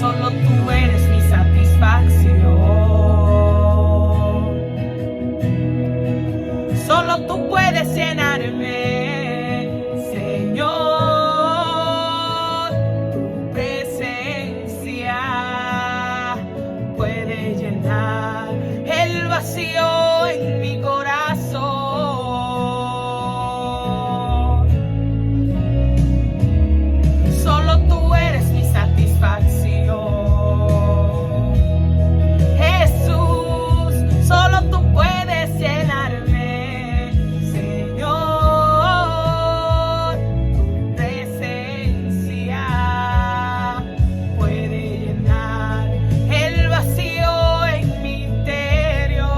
Solo tú eres mi satisfacción. Solo tú puedes llenarme, Señor. Tu presencia puede llenar el vacío en mi corazón. Solo tú eres mi satisfacción. Solo tú puedes llenarme, Señor. Tu presencia puede llenar el vacío en mi interior.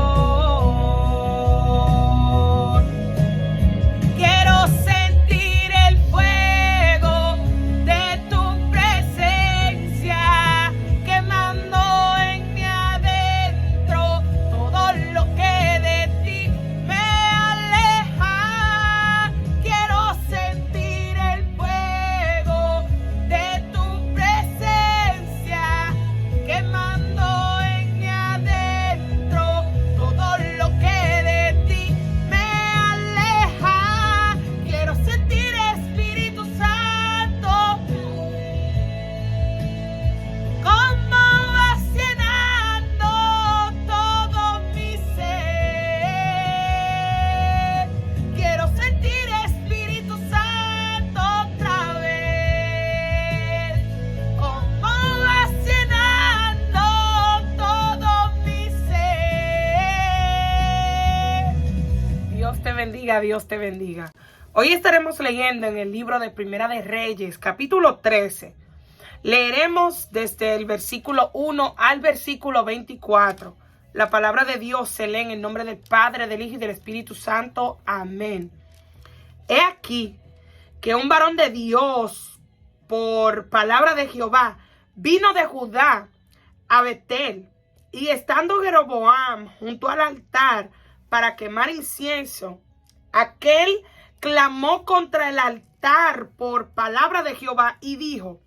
Quiero sentir el fuego de tu presencia quemando en mi adentro. Todo lo que de ti me aleja. Quiero sentir el fuego de tu presencia quemando en mi adentro. Todo lo que de ti me aleja. Quiero sentir Espíritu Santo, como vas llenando todo mi ser. Quiero sentir Espíritu Santo otra vez, como vas llenando todo mi ser. Dios te bendiga, Dios te bendiga. Hoy estaremos leyendo en el libro de Primera de Reyes, capítulo 13. Leeremos desde el versículo 1 al versículo 24. La palabra de Dios se lee en el nombre del Padre, del Hijo y del Espíritu Santo. Amén. He aquí que un varón de Dios, por palabra de Jehová, vino de Judá a Betel, y estando Jeroboam junto al altar para quemar incienso, aquel clamó contra el altar por palabra de Jehová y dijo: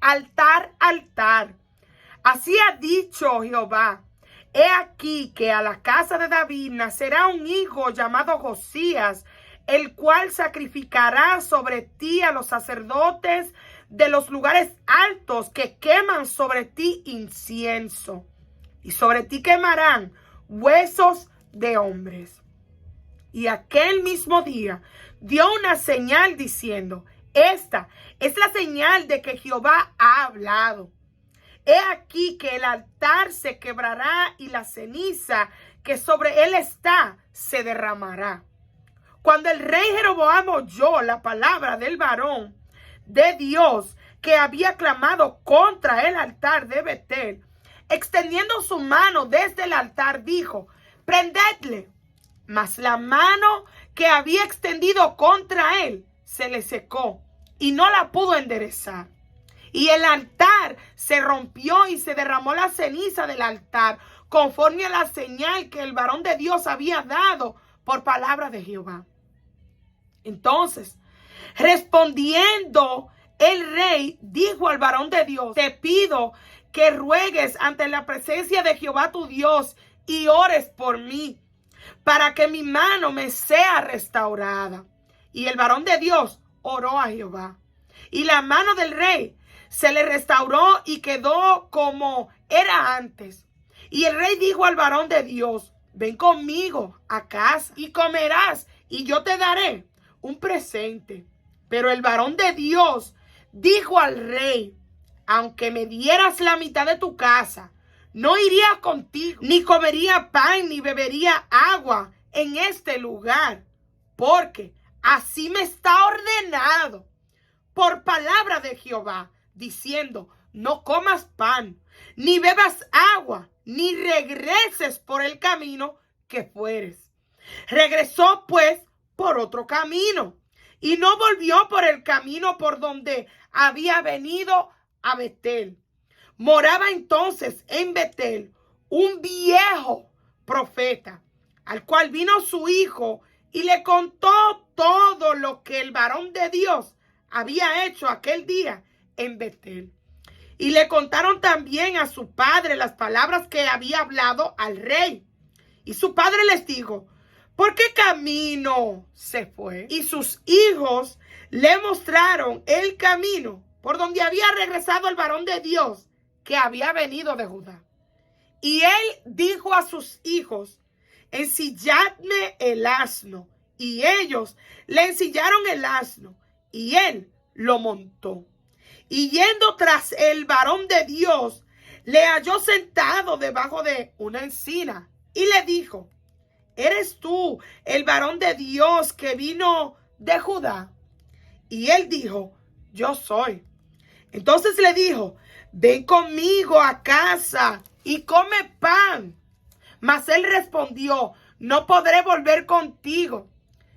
altar, altar, así ha dicho Jehová, he aquí que a la casa de David nacerá un hijo llamado Josías, el cual sacrificará sobre ti a los sacerdotes de los lugares altos que queman sobre ti incienso, y sobre ti quemarán huesos de hombres. Y aquel mismo día dio una señal diciendo: esta es la señal de que Jehová ha hablado. He aquí que el altar se quebrará y la ceniza que sobre él está se derramará. Cuando el rey Jeroboam oyó la palabra del varón de Dios que había clamado contra el altar de Betel, extendiendo su mano desde el altar, dijo: prendedle. Mas la mano que había extendido contra él se le secó y no la pudo enderezar. Y el altar se rompió y se derramó la ceniza del altar, conforme a la señal que el varón de Dios había dado por palabra de Jehová. Entonces, respondiendo el rey, dijo al varón de Dios: te pido que ruegues ante la presencia de Jehová tu Dios y ores por mí, para que mi mano me sea restaurada. Y el varón de Dios oró a Jehová, y la mano del rey se le restauró y quedó como era antes. Y el rey dijo al varón de Dios: ven conmigo a casa y comerás, y yo te daré un presente. Pero el varón de Dios dijo al rey: aunque me dieras la mitad de tu casa, no iría contigo, ni comería pan, ni bebería agua en este lugar, porque así me está ordenado por palabra de Jehová, diciendo: no comas pan, ni bebas agua, ni regreses por el camino que fueres. Regresó pues por otro camino, y no volvió por el camino por donde había venido a Betel. Moraba entonces en Betel un viejo profeta, al cual vino su hijo y le contó todo lo que el varón de Dios había hecho aquel día en Betel. Y le contaron también a su padre las palabras que había hablado al rey. Y su padre les dijo: ¿por qué camino se fue? Y sus hijos le mostraron el camino por donde había regresado el varón de Dios que había venido de Judá. Y él dijo a sus hijos: ensilladme el asno. Y ellos le ensillaron el asno, y él lo montó. Y yendo tras el varón de Dios, le halló sentado debajo de una encina, y le dijo: ¿eres tú el varón de Dios que vino de Judá? Y él dijo: yo soy. Entonces le dijo: ven conmigo a casa y come pan. Mas él respondió: no podré volver contigo,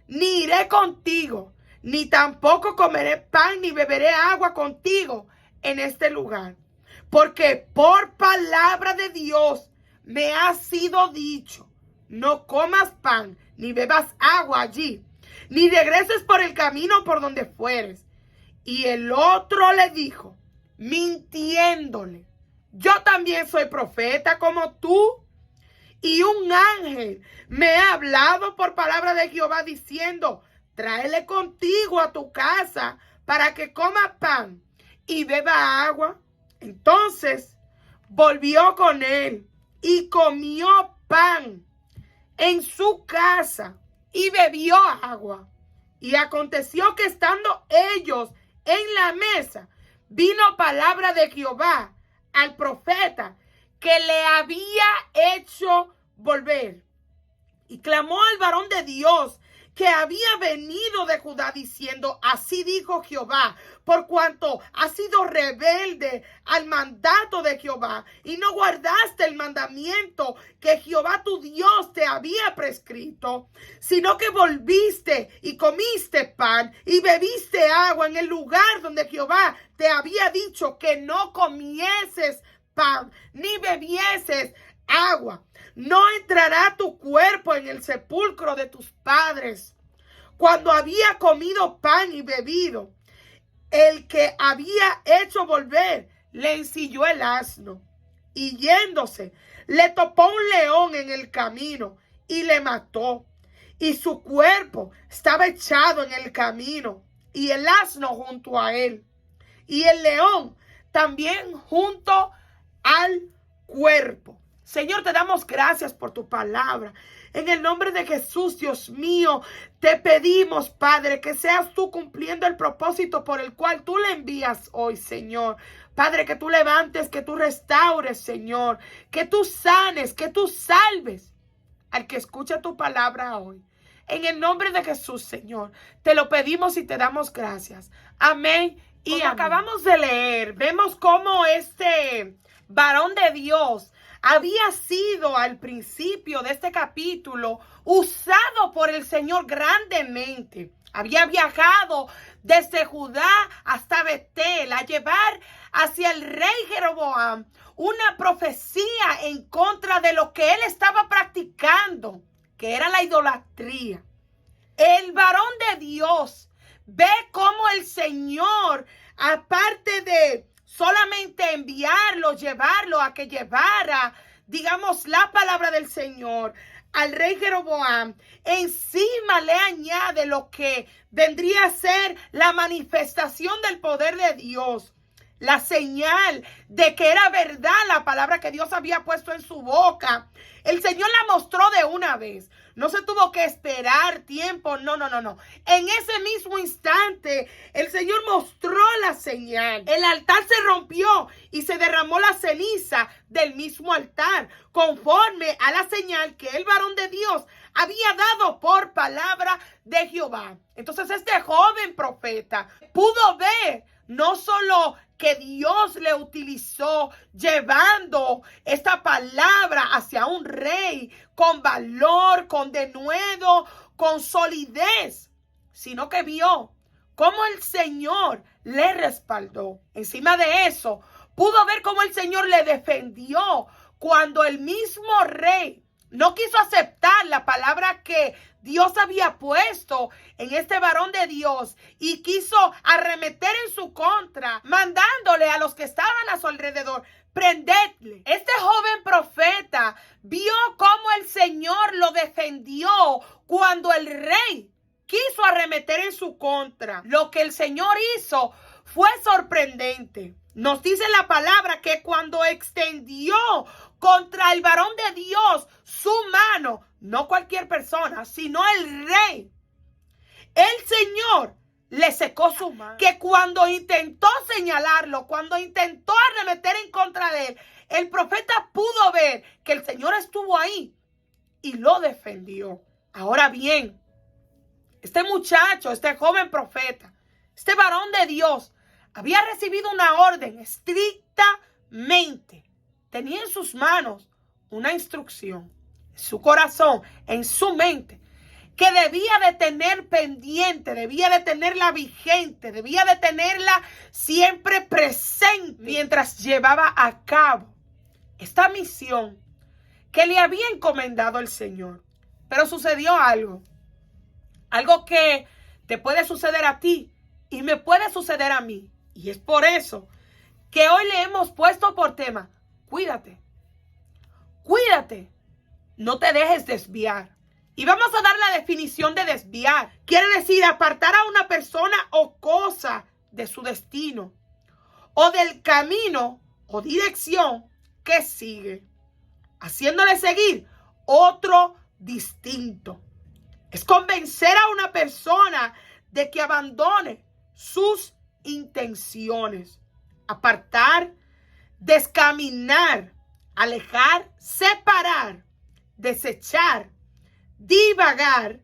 ni iré contigo, ni tampoco comeré pan ni beberé agua contigo en este lugar. Porque por palabra de Dios me ha sido dicho: no comas pan ni bebas agua allí, ni regreses por el camino por donde fueres. Y el otro le dijo, mintiéndole: yo también soy profeta como tú. Y un ángel me ha hablado por palabra de Jehová diciendo: tráele contigo a tu casa para que coma pan y beba agua. Entonces volvió con él y comió pan en su casa y bebió agua. Y aconteció que estando ellos en la mesa, vino palabra de Jehová al profeta que le había hecho volver. Y clamó al varón de Dios que había venido de Judá diciendo: así dijo Jehová, por cuanto has sido rebelde al mandato de Jehová y no guardaste el mandamiento que Jehová tu Dios te había prescrito, sino que volviste y comiste pan y bebiste agua en el lugar donde Jehová te había dicho que no comieses pan ni bebieses agua, no entrará tu cuerpo en el sepulcro de tus padres. Cuando había comido pan y bebido, el que había hecho volver le ensilló el asno, y yéndose le topó un león en el camino y le mató, y su cuerpo estaba echado en el camino, y el asno junto a él, y el león también junto al cuerpo. Señor, te damos gracias por tu palabra. En el nombre de Jesús, Dios mío, te pedimos, Padre, que seas tú cumpliendo el propósito por el cual tú le envías hoy, Señor. Padre, que tú levantes, que tú restaures, Señor, que tú sanes, que tú salves al que escucha tu palabra hoy. En el nombre de Jesús, Señor, te lo pedimos y te damos gracias. Amén. Y amén. Acabamos de leer, vemos cómo este varón de Dios había sido al principio de este capítulo usado por el Señor grandemente. Había viajado desde Judá hasta Betel a llevar hacia el rey Jeroboam una profecía en contra de lo que él estaba practicando, que era la idolatría. El varón de Dios ve cómo el Señor, aparte de solamente enviarlo, llevarlo a que llevara, digamos, la palabra del Señor al rey Jeroboam, encima le añade lo que vendría a ser la manifestación del poder de Dios, la señal de que era verdad la palabra que Dios había puesto en su boca. El Señor la mostró de una vez. No se tuvo que esperar tiempo, no. En ese mismo instante, el Señor mostró la señal. El altar se rompió y se derramó la ceniza del mismo altar, conforme a la señal que el varón de Dios había dado por palabra de Jehová. Entonces este joven profeta pudo ver no solo que Dios le utilizó llevando esta palabra hacia un rey con valor, con denuedo, con solidez, sino que vio cómo el Señor le respaldó. Encima de eso, pudo ver cómo el Señor le defendió cuando el mismo rey no quiso aceptar la palabra que Dios había puesto en este varón de Dios y quiso arremeter en su contra, mandándole a los que estaban a su alrededor, prendedle. Este joven profeta vio cómo el Señor lo defendió cuando el rey quiso arremeter en su contra. Lo que el Señor hizo fue sorprendente. Nos dice la palabra que cuando extendió contra el varón de Dios su mano, no cualquier persona, sino el rey, el Señor le secó su mano. Que cuando intentó señalarlo, cuando intentó arremeter en contra de él, el profeta pudo ver que el Señor estuvo ahí y lo defendió. Ahora bien, este muchacho, este joven profeta, este varón de Dios, había recibido una orden estrictamente. Tenía en sus manos una instrucción, en su corazón, en su mente, que debía de tener pendiente, debía de tenerla vigente, debía de tenerla siempre presente mientras llevaba a cabo esta misión que le había encomendado el Señor. Pero sucedió algo que te puede suceder a ti y me puede suceder a mí. Y es por eso que hoy le hemos puesto por tema: cuídate, cuídate, no te dejes desviar. Y vamos a dar la definición de desviar. Quiere decir apartar a una persona o cosa de su destino o del camino o dirección que sigue, haciéndole seguir otro distinto. Es convencer a una persona de que abandone sus intenciones. Apartar, descaminar, alejar, separar, desechar, divagar,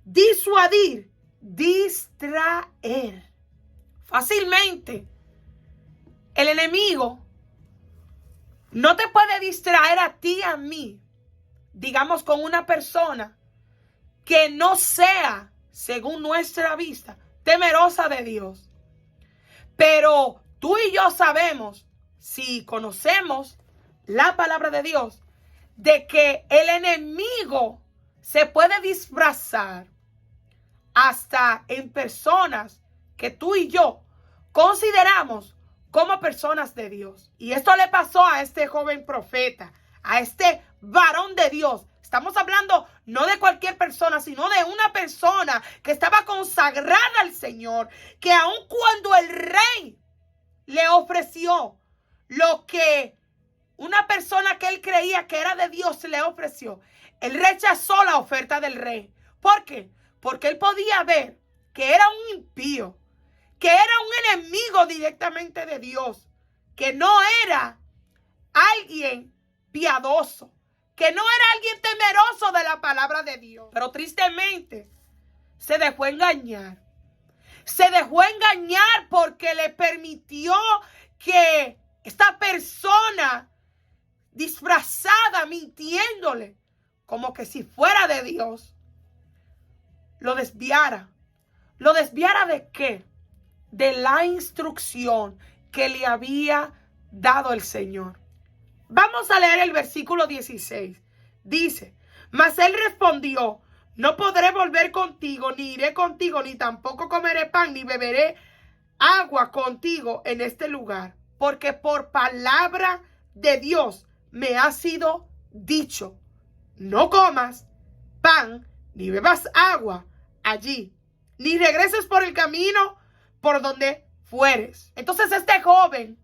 disuadir, distraer. Fácilmente, el enemigo no te puede distraer a ti y a mí, digamos, con una persona que no sea, según nuestra vista, temerosa de Dios. Pero tú y yo sabemos, si conocemos la palabra de Dios, de que el enemigo se puede disfrazar hasta en personas que tú y yo consideramos como personas de Dios. Y esto le pasó a este joven profeta, a este varón de Dios. Estamos hablando no de cualquier persona, sino de una persona que estaba consagrada al Señor, que aun cuando el rey le ofreció lo que una persona que él creía que era de Dios le ofreció, él rechazó la oferta del rey. ¿Por qué? Porque él podía ver que era un impío, que era un enemigo directamente de Dios, que no era alguien piadoso, que no era alguien temeroso de la palabra de Dios. Pero tristemente se dejó engañar. Se dejó engañar porque le permitió que esta persona disfrazada, mintiéndole, como que si fuera de Dios, lo desviara. ¿Lo desviara de qué? De la instrucción que le había dado el Señor. Vamos a leer el versículo 16. Dice: mas él respondió: no podré volver contigo, ni iré contigo, ni tampoco comeré pan, ni beberé agua contigo en este lugar, porque por palabra de Dios me ha sido dicho: no comas pan, ni bebas agua allí, ni regreses por el camino por donde fueres. Entonces este joven,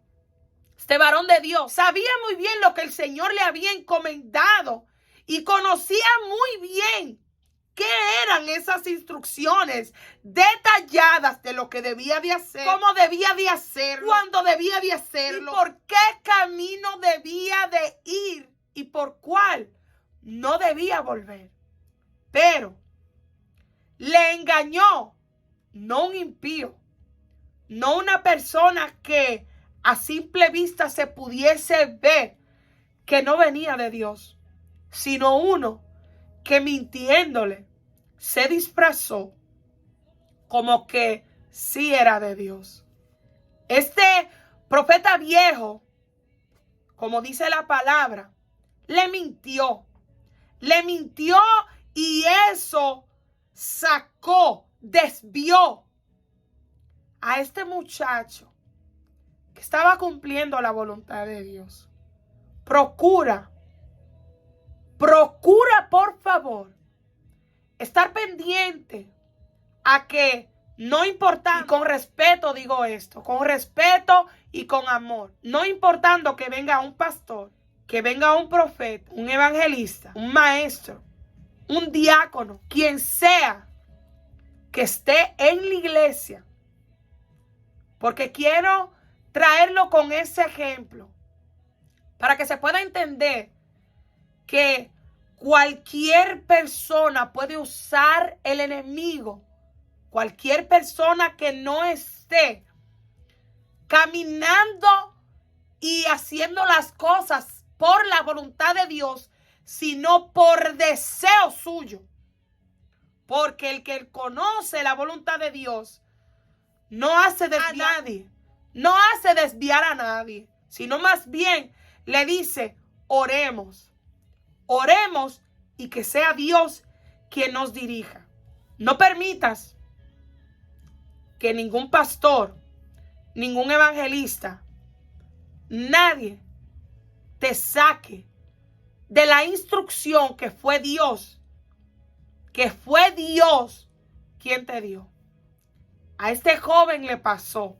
este varón de Dios, sabía muy bien lo que el Señor le había encomendado y conocía muy bien qué eran esas instrucciones detalladas de lo que debía de hacer, cómo debía de hacerlo, cuándo debía de hacerlo, y por qué camino debía de ir y por cuál no debía volver. Pero le engañó no un impío, no una persona que a simple vista se pudiese ver que no venía de Dios, sino uno que mintiéndole se disfrazó como que sí era de Dios. Este profeta viejo, como dice la palabra, le mintió y eso desvió a este muchacho que estaba cumpliendo la voluntad de Dios. Procura por favor estar pendiente a que no importando, y con respeto digo esto, con respeto y con amor, no importando que venga un pastor, que venga un profeta, un evangelista, un maestro, un diácono, quien sea que esté en la iglesia, porque quiero traerlo con ese ejemplo para que se pueda entender que cualquier persona puede usar el enemigo, cualquier persona que no esté caminando y haciendo las cosas por la voluntad de Dios, sino por deseo suyo. Porque el que conoce la voluntad de Dios no hace desviar a nadie, no hace desviar a nadie, sino más bien le dice, oremos y que sea Dios quien nos dirija. No permitas que ningún pastor, ningún evangelista, nadie te saque de la instrucción que fue Dios quien te dio. A este joven le pasó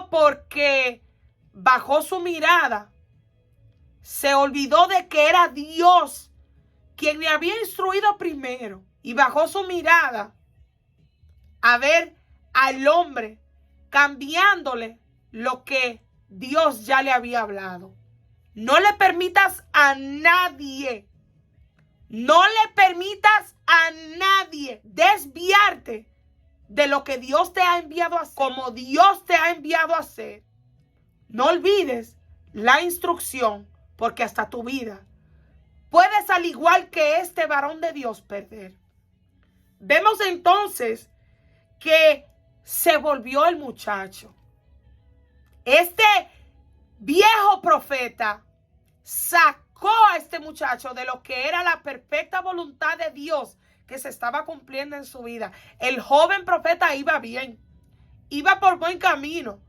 porque bajó su mirada, se olvidó de que era Dios quien le había instruido primero y bajó su mirada a ver al hombre cambiándole lo que Dios ya le había hablado. No le permitas a nadie, desviarte de lo que Dios te ha enviado a hacer, como Dios te ha enviado a hacer. No olvides la instrucción, porque hasta tu vida puedes, al igual que este varón de Dios, perder. Vemos entonces que se volvió el muchacho. Este viejo profeta sacó a este muchacho de lo que era la perfecta voluntad de Dios que se estaba cumpliendo en su vida. El joven profeta iba bien, iba por buen camino,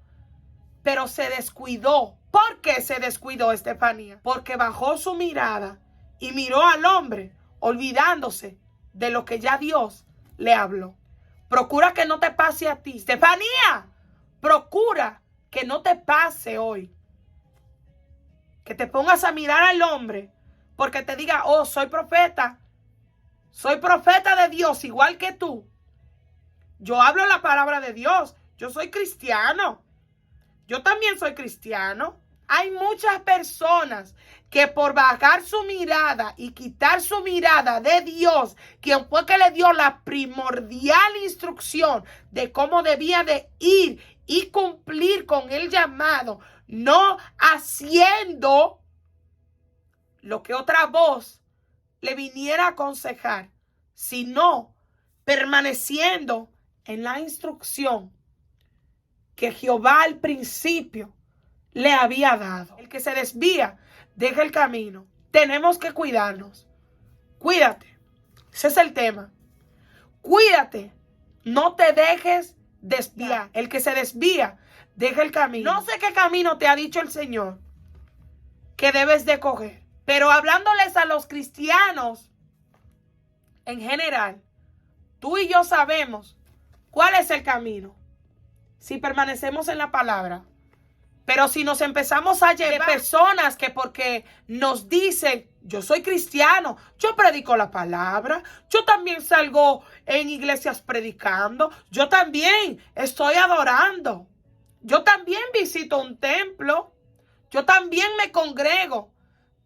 pero se descuidó. ¿Por qué se descuidó, Estefanía? Porque bajó su mirada y miró al hombre, olvidándose de lo que ya Dios le habló. Procura que no te pase a ti. Estefanía, procura que no te pase hoy. Que te pongas a mirar al hombre porque te diga, oh, soy profeta de Dios igual que tú. Yo hablo la palabra de Dios, yo soy cristiano, yo también soy cristiano. Hay muchas personas que por bajar su mirada y quitar su mirada de Dios, quien fue que le dio la primordial instrucción de cómo debía de ir y cumplir con el llamado, no haciendo lo que otra voz le viniera a aconsejar, sino permaneciendo en la instrucción que Jehová al principio le había dado. El que se desvía, deja el camino. Tenemos que cuidarnos. Cuídate. Ese es el tema. Cuídate. No te dejes desviar. El que se desvía, deja el camino. No sé qué camino te ha dicho el Señor que debes de coger. Pero hablándoles a los cristianos en general, tú y yo sabemos cuál es el camino. Si permanecemos en la palabra. Pero si nos empezamos a llevar personas que porque nos dicen, yo soy cristiano, yo predico la palabra, yo también salgo en iglesias predicando, yo también estoy adorando, yo también visito un templo, yo también me congrego.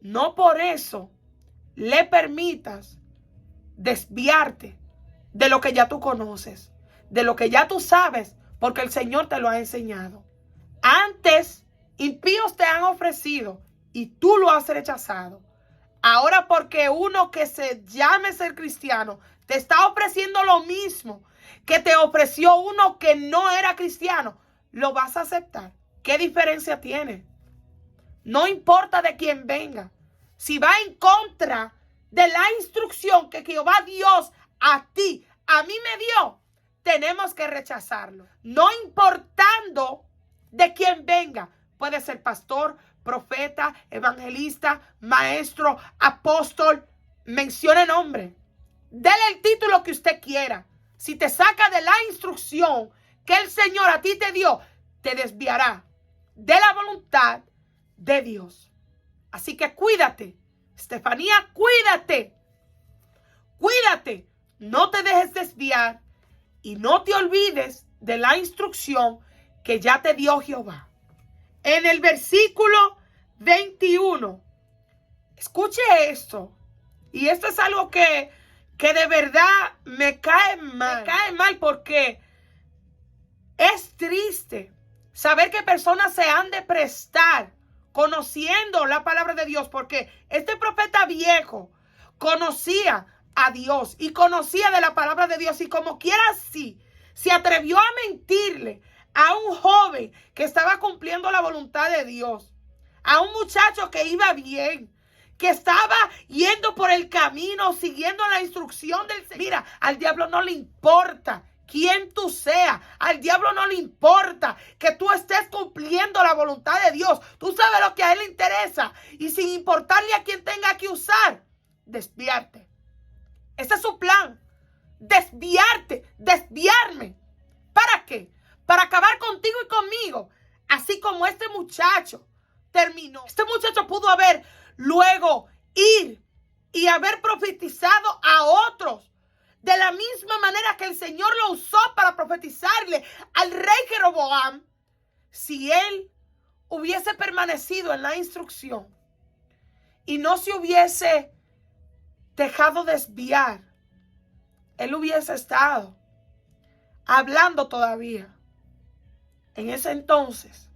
No por eso le permitas desviarte de lo que ya tú conoces, de lo que ya tú sabes, porque el Señor te lo ha enseñado. Antes, impíos te han ofrecido y tú lo has rechazado. Ahora porque uno que se llame ser cristiano te está ofreciendo lo mismo que te ofreció uno que no era cristiano, ¿lo vas a aceptar? ¿Qué diferencia tiene? No importa de quién venga. Si va en contra de la instrucción que Jehová Dios a ti, a mí me dio, tenemos que rechazarlo. No importando de quién venga. Puede ser pastor, profeta, evangelista, maestro, apóstol. Mencione nombre. Dele el título que usted quiera. Si te saca de la instrucción que el Señor a ti te dio, te desviará de la voluntad de Dios. Así que cuídate. Estefanía, cuídate. Cuídate. No te dejes desviar y no te olvides de la instrucción que ya te dio Jehová. En el versículo 21, escuche esto. Y esto es algo que de verdad me cae mal. Me cae mal porque es triste saber que personas se han de prestar conociendo la palabra de Dios, porque este profeta viejo conocía a Dios y conocía de la palabra de Dios, y como quiera así se atrevió a mentirle a un joven que estaba cumpliendo la voluntad de Dios, a un muchacho que iba bien, que estaba yendo por el camino, siguiendo la instrucción del Señor. Mira, al diablo no le importa quién tú seas. Al diablo no le importa que tú estés cumpliendo la voluntad de Dios. Tú sabes lo que a él le interesa. Y sin importarle a quién tenga que usar, desviarte. Ese es su plan. Desviarte, desviarme. ¿Para qué? Para acabar contigo y conmigo. Así como este muchacho terminó. Este muchacho pudo haber luego ir y haber profetizado a otros. De la misma manera que el Señor lo usó para profetizarle al rey Jeroboam, si él hubiese permanecido en la instrucción y no se hubiese dejado desviar, él hubiese estado hablando todavía en ese entonces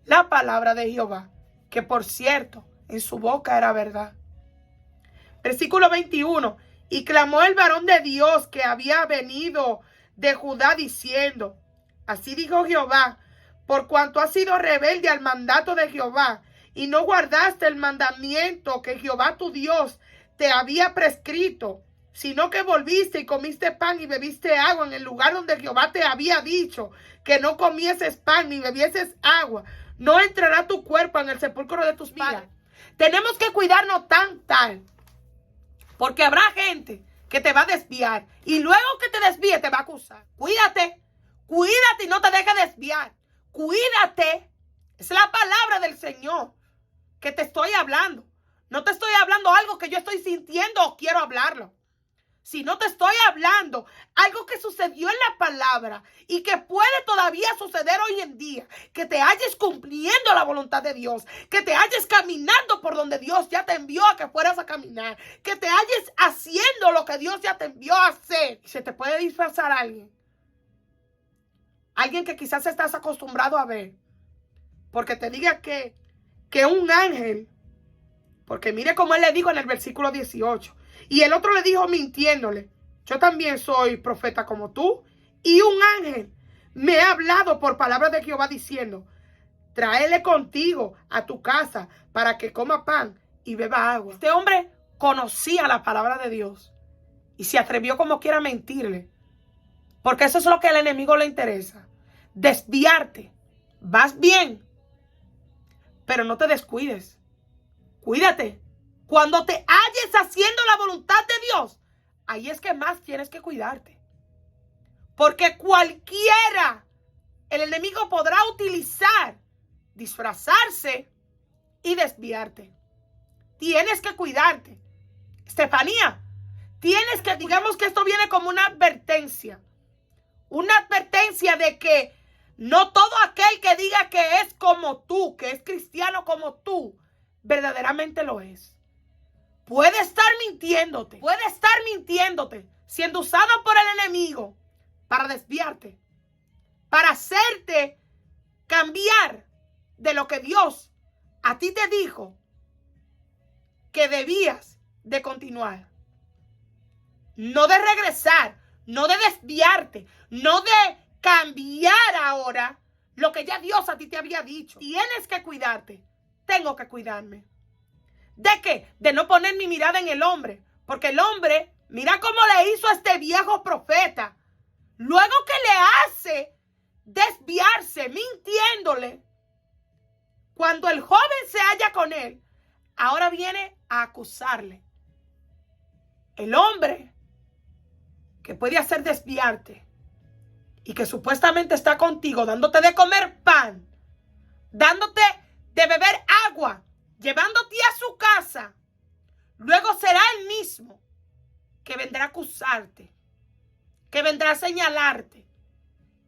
la palabra de Jehová, que por cierto, en su boca era verdad. Versículo 21. Y clamó el varón de Dios que había venido de Judá diciendo: así dijo Jehová, por cuanto has sido rebelde al mandato de Jehová y no guardaste el mandamiento que Jehová tu Dios te había prescrito, sino que volviste y comiste pan y bebiste agua en el lugar donde Jehová te había dicho que no comieses pan ni bebieses agua, no entrará tu cuerpo en el sepulcro de tus padres. Tenemos que cuidarnos tal, porque habrá gente que te va a desviar y luego que te desvíe te va a acusar. Cuídate, cuídate y no te dejes desviar. Cuídate. Es la palabra del Señor que te estoy hablando. No te estoy hablando algo que yo estoy sintiendo o quiero hablarlo. Si no te estoy hablando algo que sucedió en la palabra y que puede todavía suceder hoy en día, que te halles cumpliendo la voluntad de Dios, que te halles caminando por donde Dios ya te envió a que fueras a caminar, que te halles haciendo lo que Dios ya te envió a hacer. Y se te puede disfrazar alguien que quizás estás acostumbrado a ver, porque te diga que un ángel, porque mire cómo él le dijo en el versículo 18. Y el otro le dijo mintiéndole: yo también soy profeta como tú, y un ángel me ha hablado por palabra de Jehová diciendo: tráele contigo a tu casa para que coma pan y beba agua. Este hombre conocía la palabra de Dios y se atrevió como quiera a mentirle, porque eso es lo que al enemigo le interesa: desviarte. Vas bien, pero no te descuides. Cuídate. Cuando te halles haciendo la voluntad de Dios, ahí es que más tienes que cuidarte. Porque cualquiera, el enemigo podrá utilizar, disfrazarse y desviarte. Tienes que cuidarte. Estefanía, tienes que, digamos que esto viene como una advertencia. Una advertencia de que no todo aquel que diga que es como tú, que es cristiano como tú, verdaderamente lo es. Puede estar mintiéndote, siendo usado por el enemigo para desviarte, para hacerte cambiar de lo que Dios a ti te dijo que debías de continuar. No de regresar, no de desviarte, no de cambiar ahora lo que ya Dios a ti te había dicho. Tienes que cuidarte. Tengo que cuidarme. ¿De qué? De no poner mi mirada en el hombre. Porque el hombre, mira cómo le hizo a este viejo profeta. Luego que le hace desviarse, mintiéndole. Cuando el joven se halla con él, ahora viene a acusarle. El hombre que puede hacer desviarte y que supuestamente está contigo, dándote de comer pan, dándote de beber agua, llevándote a su casa, luego será el mismo que vendrá a acusarte, que vendrá a señalarte,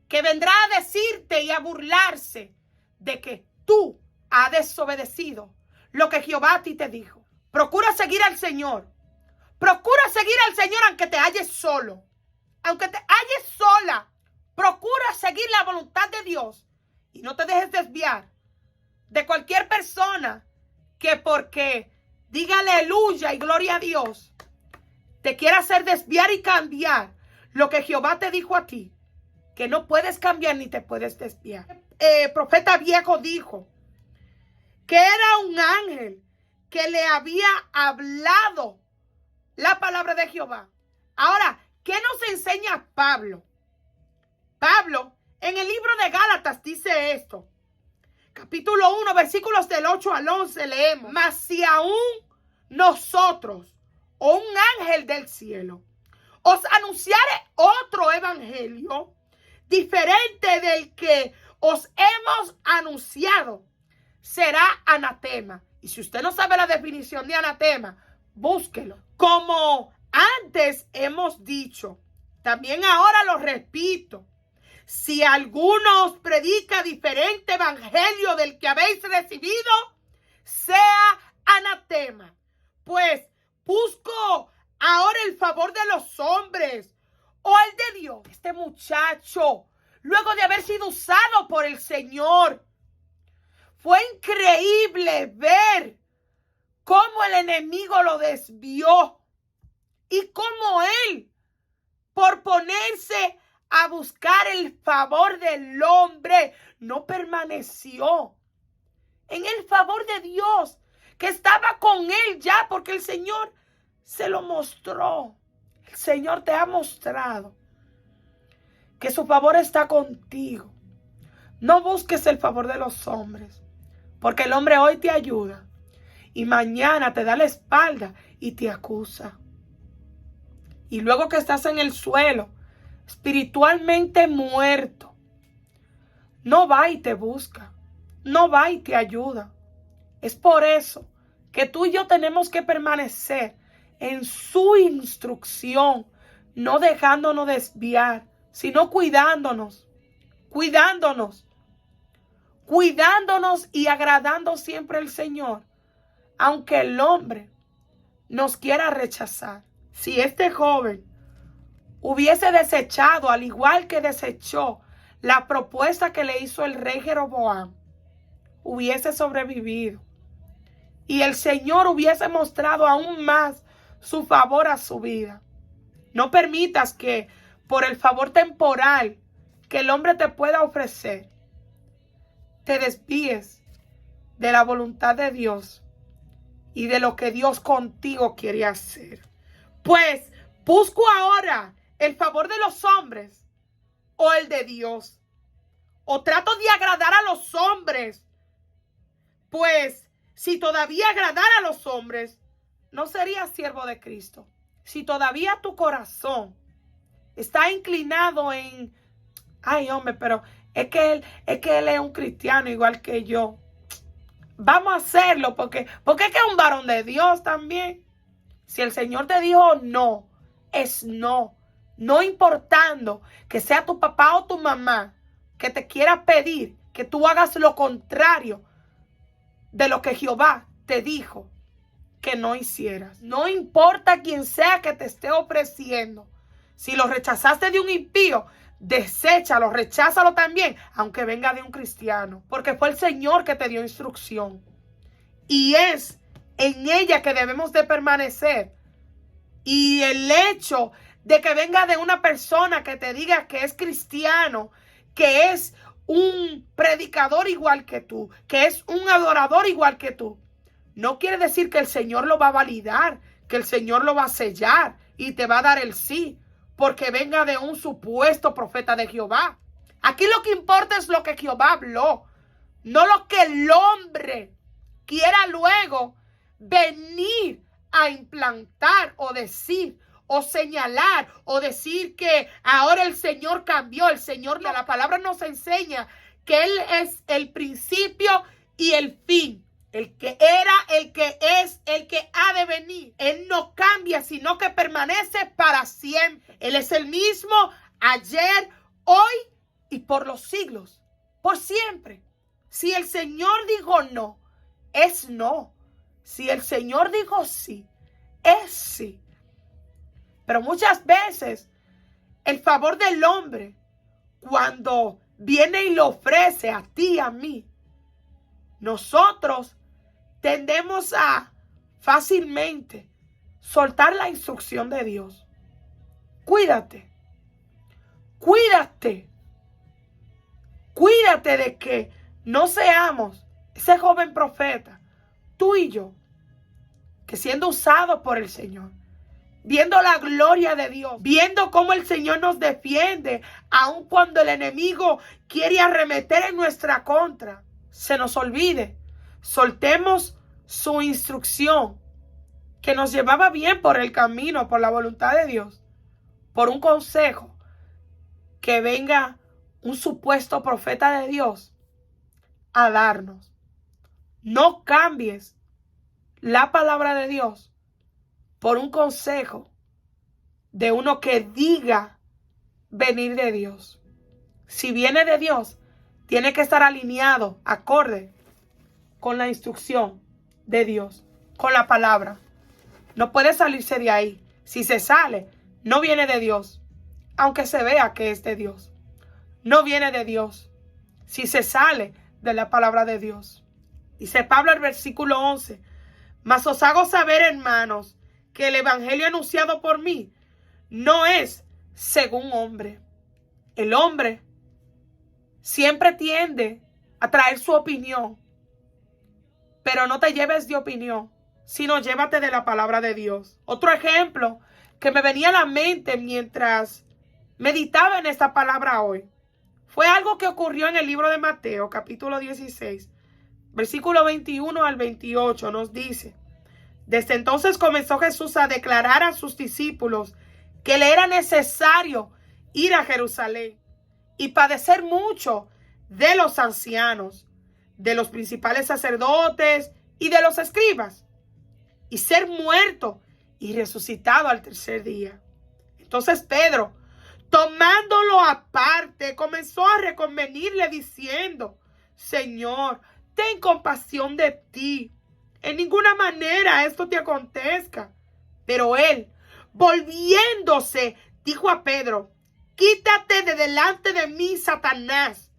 que vendrá a decirte y a burlarse de que tú has desobedecido lo que Jehová a ti te dijo. Procura seguir al Señor. Procura seguir al Señor aunque te halles solo, aunque te halles sola. Procura seguir la voluntad de Dios y no te dejes desviar de cualquier persona que porque diga aleluya y gloria a Dios te quiera hacer desviar y cambiar lo que Jehová te dijo a ti, que no puedes cambiar ni te puedes desviar. El profeta viejo dijo que era un ángel que le había hablado la palabra de Jehová. Ahora, ¿qué nos enseña Pablo? Pablo, en el libro de Gálatas dice esto. Capítulo 1, versículos del 8 al 11 leemos. Mas si aún nosotros, o un ángel del cielo, os anunciare otro evangelio, diferente del que os hemos anunciado, será anatema. Y si usted no sabe la definición de anatema, búsquelo. Como antes hemos dicho, también ahora lo repito. Si alguno os predica diferente evangelio del que habéis recibido, sea anatema. Pues busco ahora el favor de los hombres o el de Dios. Este muchacho, luego de haber sido usado por el Señor, fue increíble ver cómo el enemigo lo desvió y cómo él, por ponerse a buscar el favor del hombre, no permaneció en el favor de Dios, que estaba con él ya, porque el Señor se lo mostró. El Señor te ha mostrado que su favor está contigo. No busques el favor de los hombres, porque el hombre hoy te ayuda y mañana te da la espalda y te acusa. Y luego que estás en el suelo, espiritualmente muerto, no va y te busca, no va y te ayuda. Es por eso que tú y yo tenemos que permanecer en su instrucción, no dejándonos desviar, sino cuidándonos y agradando siempre al Señor, aunque el hombre nos quiera rechazar. Si este joven hubiese desechado, al igual que desechó la propuesta que le hizo el rey Jeroboam, hubiese sobrevivido y el Señor hubiese mostrado aún más su favor a su vida. No permitas que por el favor temporal que el hombre te pueda ofrecer, te desvíes de la voluntad de Dios y de lo que Dios contigo quiere hacer. Pues busco ahora el favor de los hombres o el de Dios. O trato de agradar a los hombres. Pues si todavía agradara a los hombres, no serías siervo de Cristo. Si todavía tu corazón está inclinado en, ay hombre, pero es que él es un cristiano igual que yo. Vamos a hacerlo porque es que es un varón de Dios también. Si el Señor te dijo no, es no. No importando que sea tu papá o tu mamá que te quiera pedir que tú hagas lo contrario de lo que Jehová te dijo que no hicieras. No importa quién sea que te esté ofreciendo. Si lo rechazaste de un impío, deséchalo, recházalo también, aunque venga de un cristiano, porque fue el Señor que te dio instrucción. Y es en ella que debemos de permanecer. Y el hecho de que venga de una persona que te diga que es cristiano, que es un predicador igual que tú, que es un adorador igual que tú, no quiere decir que el Señor lo va a validar, que el Señor lo va a sellar y te va a dar el sí, porque venga de un supuesto profeta de Jehová. Aquí lo que importa es lo que Jehová habló, no lo que el hombre quiera luego venir a implantar o decir o señalar o decir que ahora el Señor cambió. El Señor, la palabra nos enseña que Él es el principio y el fin. El que era, el que es, el que ha de venir. Él no cambia, sino que permanece para siempre. Él es el mismo ayer, hoy y por los siglos. Por siempre. Si el Señor dijo no, es no. Si el Señor dijo sí, es sí. Pero muchas veces el favor del hombre, cuando viene y lo ofrece a ti y a mí, nosotros tendemos a fácilmente soltar la instrucción de Dios. Cuídate. Cuídate. Cuídate de que no seamos ese joven profeta, tú y yo, que siendo usados por el Señor, viendo la gloria de Dios, viendo cómo el Señor nos defiende, aun cuando el enemigo quiere arremeter en nuestra contra, se nos olvide. Soltemos su instrucción que nos llevaba bien por el camino, por la voluntad de Dios, por un consejo, que venga un supuesto profeta de Dios a darnos. No cambies la palabra de Dios por un consejo de uno que diga venir de Dios. Si viene de Dios, tiene que estar alineado, acorde con la instrucción de Dios, con la palabra. No puede salirse de ahí. Si se sale, no viene de Dios, aunque se vea que es de Dios. No viene de Dios si se sale de la palabra de Dios. Dice Pablo en el versículo 11, mas os hago saber, hermanos, que el evangelio anunciado por mí no es según hombre. El hombre siempre tiende a traer su opinión, pero no te lleves de opinión, sino llévate de la palabra de Dios. Otro ejemplo que me venía a la mente mientras meditaba en esta palabra hoy fue algo que ocurrió en el libro de Mateo, capítulo 16, versículo 21 al 28. Nos dice: desde entonces comenzó Jesús a declarar a sus discípulos que le era necesario ir a Jerusalén y padecer mucho de los ancianos, de los principales sacerdotes y de los escribas, y ser muerto y resucitado al tercer día. Entonces Pedro, tomándolo aparte, comenzó a reconvenirle diciendo: Señor, ten compasión de ti. En ninguna manera esto te acontezca. Pero él, volviéndose, dijo a Pedro: quítate de delante de mí, Satanás.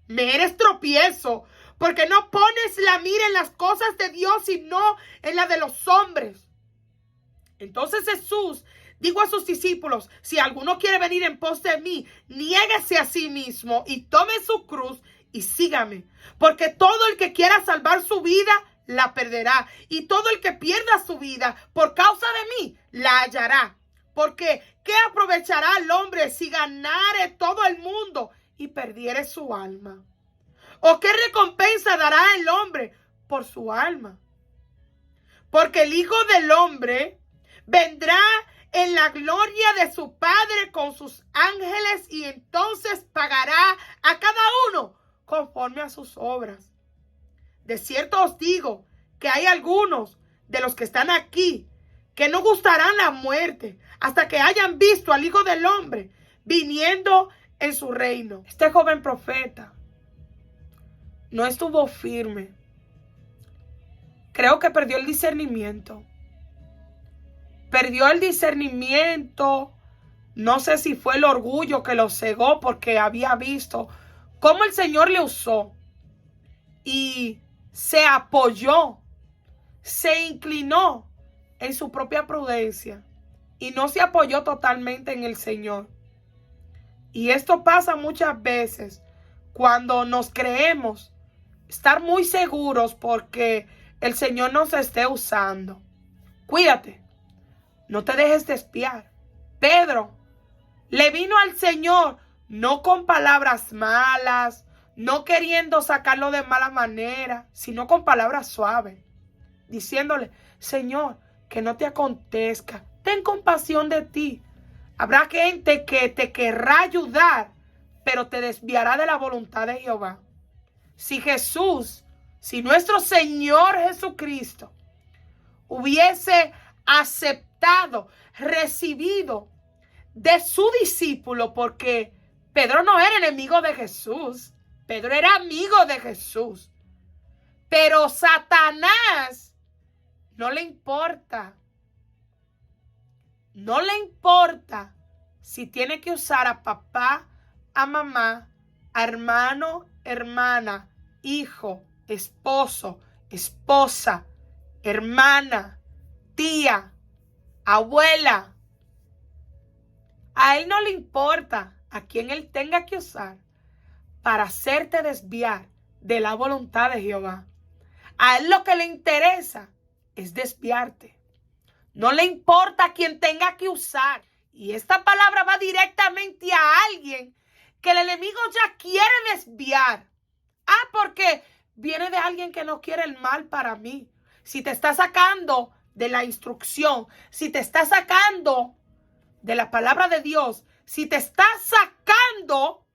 Me eres tropiezo, porque no pones la mira en las cosas de Dios, sino en la de los hombres. Entonces Jesús dijo a sus discípulos: si alguno quiere venir en pos de mí, niéguese a sí mismo y tome su cruz y sígame. Porque todo el que quiera salvar su vida, la perderá. Y todo el que pierda su vida por causa de mí, la hallará. Porque ¿qué aprovechará el hombre si ganare todo el mundo y perdiere su alma? ¿O qué recompensa dará el hombre por su alma? Porque el Hijo del Hombre vendrá en la gloria de su Padre con sus ángeles, y entonces pagará a cada uno conforme a sus obras. De cierto os digo que hay algunos de los que están aquí que no gustarán la muerte hasta que hayan visto al Hijo del Hombre viniendo en su reino. Este joven profeta no estuvo firme. Creo que perdió el discernimiento. Perdió el discernimiento No sé si fue el orgullo que lo cegó porque había visto cómo el Señor le usó y se apoyó, se inclinó en su propia prudencia y no se apoyó totalmente en el Señor. Y esto pasa muchas veces cuando nos creemos estar muy seguros porque el Señor nos esté usando. Cuídate, no te dejes desviar. Pedro le vino al Señor no con palabras malas, no queriendo sacarlo de mala manera, sino con palabras suaves, diciéndole: Señor, que no te acontezca, ten compasión de ti. Habrá gente que te querrá ayudar, pero te desviará de la voluntad de Jehová. Si nuestro Señor Jesucristo hubiese aceptado, recibido de su discípulo, porque Pedro no era enemigo de Jesús, Pedro era amigo de Jesús, pero Satanás no le importa si tiene que usar a papá, a mamá, a hermano, hermana, hijo, esposo, esposa, hermana, tía, abuela. A él no le importa a quien él tenga que usar para hacerte desviar de la voluntad de Jehová. A él lo que le interesa es desviarte. No le importa a quien tenga que usar. Y esta palabra va directamente a alguien que el enemigo ya quiere desviar. Porque viene de alguien que no quiere el mal para mí. Si te está sacando de la instrucción, si te está sacando de la palabra de Dios, si te está sacando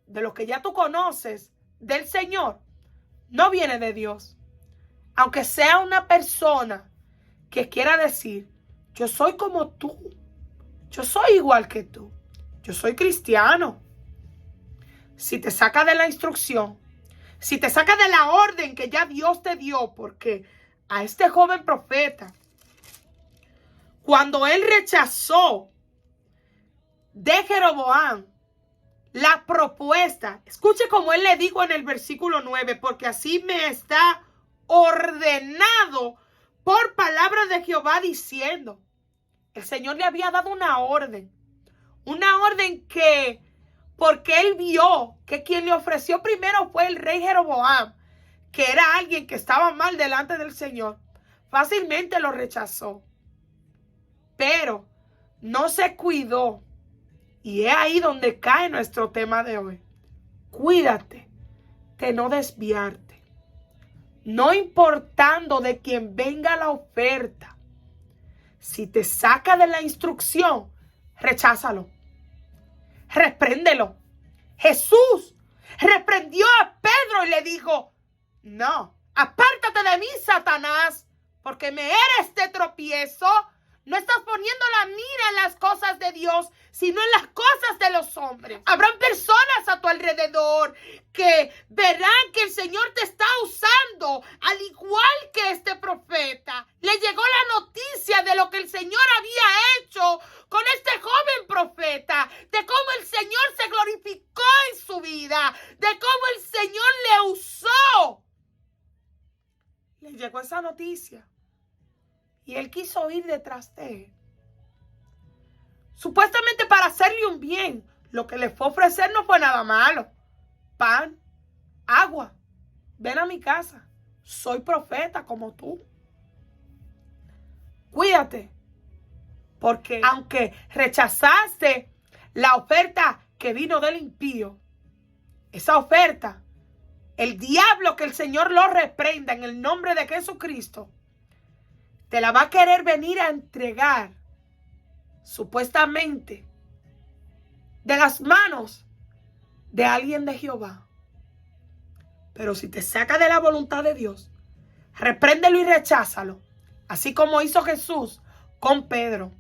de lo que ya tú conoces del Señor, no viene de Dios. Aunque sea una persona que quiera decir: yo soy como tú, yo soy igual que tú, yo soy cristiano. Si te saca de la instrucción, si te saca de la orden que ya Dios te dio, porque a este joven profeta, cuando él rechazó de Jeroboam la propuesta, escuche como él le dijo en el versículo 9, porque así me está ordenado por palabra de Jehová diciendo. El Señor le había dado una orden que, porque él vio que quien le ofreció primero fue el rey Jeroboam, que era alguien que estaba mal delante del Señor, fácilmente lo rechazó. Pero no se cuidó. Y es ahí donde cae nuestro tema de hoy. Cuídate de no desviarte. No importando de quién venga la oferta. Si te saca de la instrucción, recházalo. Repréndelo. Jesús reprendió a Pedro y le dijo: no, apártate de mí, Satanás, porque me eres de tropiezo. No estás poniendo la mira en las cosas de Dios, sino en las cosas de los hombres. Habrán personas a tu alrededor que verán que el Señor te está usando, al igual que este profeta. Le llegó la noticia de lo que el Señor había hecho con este joven profeta, de cómo el Señor se glorificó en su vida, de cómo el Señor le usó. Le llegó esa noticia. Y él quiso ir detrás de él. Supuestamente para hacerle un bien. Lo que le fue a ofrecer no fue nada malo. Pan, agua. Ven a mi casa. Soy profeta como tú. Cuídate. Porque aunque rechazaste la oferta que vino del impío, esa oferta, el diablo, que el Señor lo reprenda en el nombre de Jesucristo, te la va a querer venir a entregar, supuestamente, de las manos de alguien de Jehová. Pero si te saca de la voluntad de Dios, repréndelo y recházalo, así como hizo Jesús con Pedro.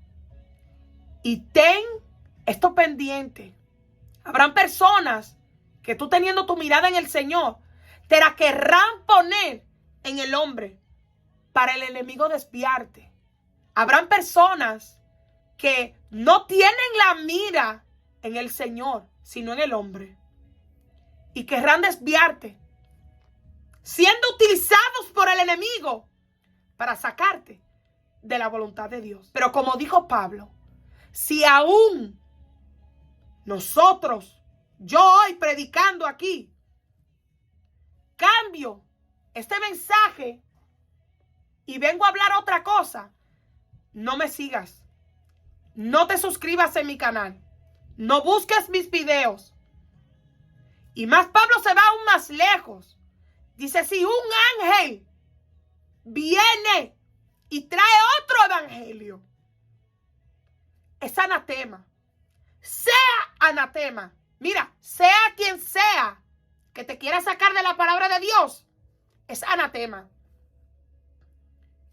Y ten esto pendiente. Habrán personas que tú, teniendo tu mirada en el Señor, te la querrán poner en el hombre para el enemigo desviarte. Habrán personas que no tienen la mira en el Señor, sino en el hombre. Y querrán desviarte, siendo utilizados por el enemigo para sacarte de la voluntad de Dios. Pero como dijo Pablo, si aún nosotros, yo hoy predicando aquí, cambio este mensaje y vengo a hablar otra cosa, no me sigas, no te suscribas en mi canal, no busques mis videos. Y más Pablo se va aún más lejos. Dice, si un ángel viene y trae otro evangelio, es anatema. Sea anatema. Mira, sea quien sea que te quiera sacar de la palabra de Dios, es anatema.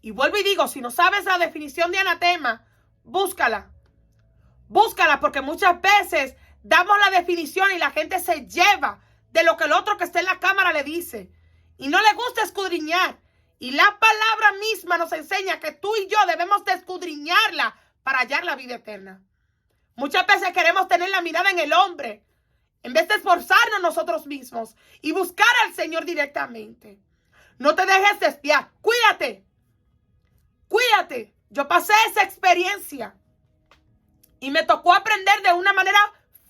Y vuelvo y digo, si no sabes la definición de anatema, búscala. Búscala, porque muchas veces damos la definición y la gente se lleva de lo que el otro que está en la cámara le dice. Y no le gusta escudriñar. Y la palabra misma nos enseña que tú y yo debemos de escudriñarla para hallar la vida eterna. Muchas veces queremos tener la mirada en el hombre, en vez de esforzarnos nosotros mismos y buscar al Señor directamente. No te dejes desviar. Cuídate. Cuídate. Yo pasé esa experiencia y me tocó aprender de una manera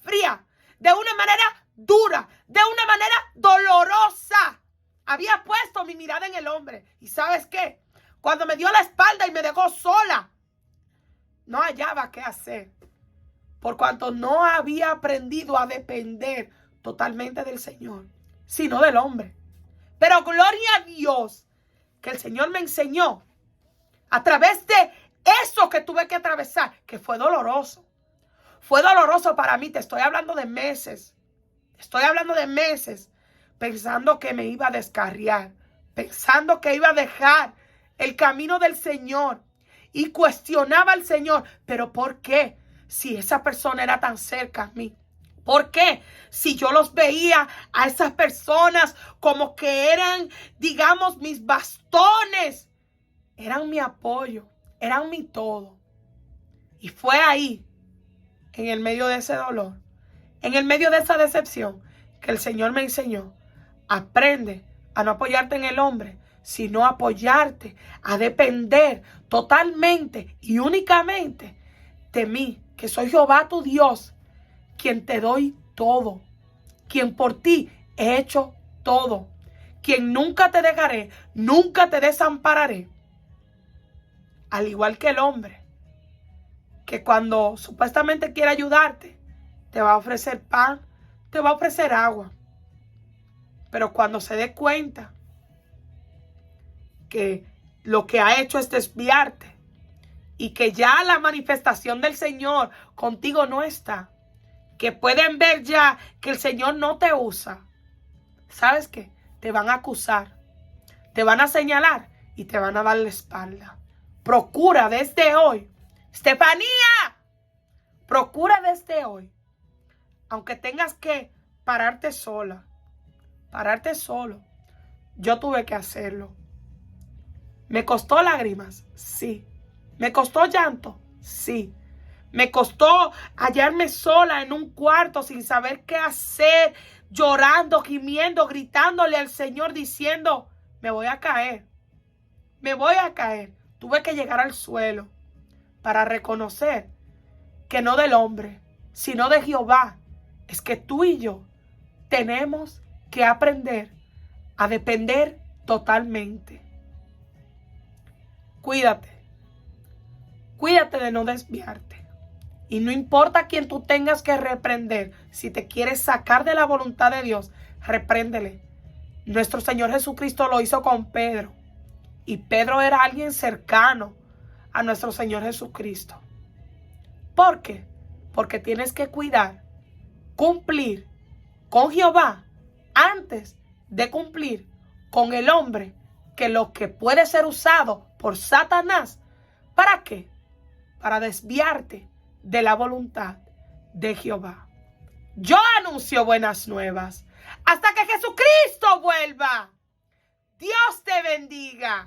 fría, de una manera dura, de una manera dolorosa. Había puesto mi mirada en el hombre. ¿Y sabes qué? Cuando me dio la espalda y me dejó sola, no hallaba qué hacer. Por cuanto no había aprendido a depender totalmente del Señor, sino del hombre. Pero gloria a Dios que el Señor me enseñó a través de eso que tuve que atravesar, que fue doloroso. Fue doloroso para mí, te estoy hablando de meses. Estoy hablando de meses pensando que me iba a descarriar, pensando que iba a dejar el camino del Señor y cuestionaba al Señor. ¿Pero por qué? Si esa persona era tan cerca a mí. ¿Por qué? Si yo los veía a esas personas como que eran, digamos, mis bastones, eran mi apoyo, eran mi todo. Y fue ahí, en el medio de ese dolor, en el medio de esa decepción, que el Señor me enseñó: aprende a no apoyarte en el hombre, sino apoyarte, a depender totalmente y únicamente de mí, que soy Jehová tu Dios, quien te doy todo, quien por ti he hecho todo, quien nunca te dejaré, nunca te desampararé. Al igual que el hombre, que cuando supuestamente quiere ayudarte, te va a ofrecer pan, te va a ofrecer agua. Pero cuando se dé cuenta que lo que ha hecho es desviarte y que ya la manifestación del Señor contigo no está, que pueden ver ya que el Señor no te usa, ¿sabes qué? Te van a acusar, te van a señalar y te van a dar la espalda. Procura desde hoy, Estefanía, procura desde hoy, aunque tengas que pararte sola, pararte solo. Yo tuve que hacerlo. ¿Me costó lágrimas? Sí. ¿Me costó llanto? Sí. ¿Me costó hallarme sola en un cuarto sin saber qué hacer, llorando, gimiendo, gritándole al Señor, diciendo: me voy a caer, me voy a caer? Tuve que llegar al suelo para reconocer que no del hombre, sino de Jehová, es que tú y yo tenemos que aprender a depender totalmente. Cuídate. Cuídate de no desviarte. Y no importa quién tú tengas que reprender, si te quieres sacar de la voluntad de Dios, repréndele. Nuestro Señor Jesucristo lo hizo con Pedro. Y Pedro era alguien cercano a nuestro Señor Jesucristo. ¿Por qué? Porque tienes que cuidar, cumplir con Jehová antes de cumplir con el hombre, que lo que puede ser usado por Satanás. ¿Para qué? Para desviarte de la voluntad de Jehová. Yo anuncio buenas nuevas hasta que Jesucristo vuelva. Dios te bendiga.